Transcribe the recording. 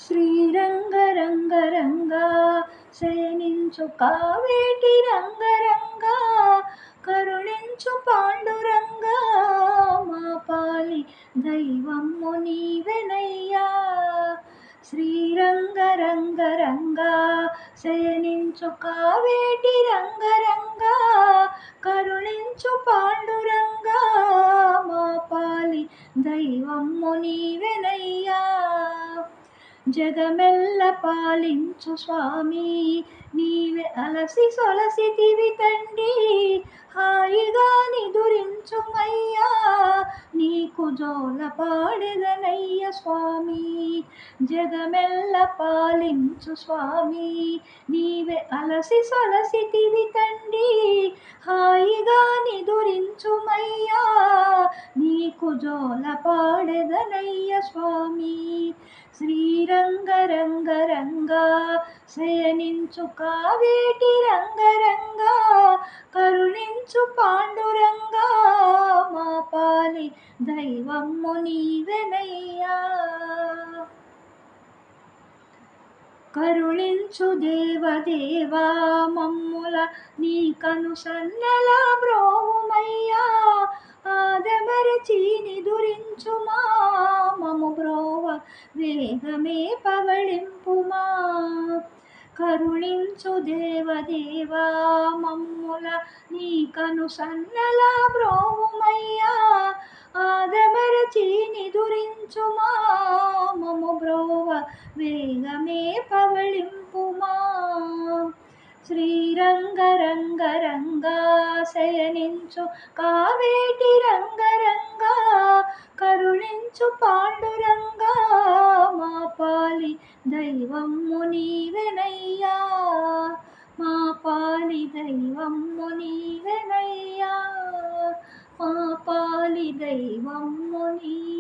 శ్రీరంగ రంగ రంగా శయనించు కావేటి రంగరంగా కరుణించు పాండురంగా మా పాలి దైవమ్ము నీవెనయ్యా. శ్రీరంగ రంగ రంగా శయనించు కావేటి రంగరంగా కరుణించు పాండురంగా మా పాలి దైవమ్ము నీవెనయ్యా. జగమెల్ల పాలించు స్వామి నీవే అలసి సొలసితివి తండ్రి హాయిగా నిదురించుమయ్యా నీకు జోల పాడెదనయ్య స్వామి. జగమెల్ల పాలించు స్వామి నీవే అలసి సొలసితివి తండ్రి హాయిగా నిదురించుమయ్యా నీకు జోల పాడెదనయ్య స్వామి. శ్రీరంగ రంగ రంగా శయనించు కావేటి రంగరంగా కరుణించు పాండురంగా మా పాలి దైవమ్ము నీవెనయ్యా. కరుణించు దేవదేవా మమ్ముల నీ కనుసన్నల బ్రోవుమయ్యా ఆదమరచి నిదురించుమా మము బ్రోవ వేగమే పవళింపుమా. కరుణించు దేవదేవా మమ్ముల నీ కనుసన్నల బ్రోవుమయ్యా ఆదమరచి నిదురించుమా మము బ్రోవ వేగమే పవళింపుమా. శ్రీరంగ రంగ రంగా శయనించు కావేటి రంగరంగా కరుణించు పాండురంగా మా పాలి దైవమ్ము నీవెనయ్యా. మా పాలి దైవమ్ము నీవెనయ్యా. మా పాలి దైవమ్ము నీ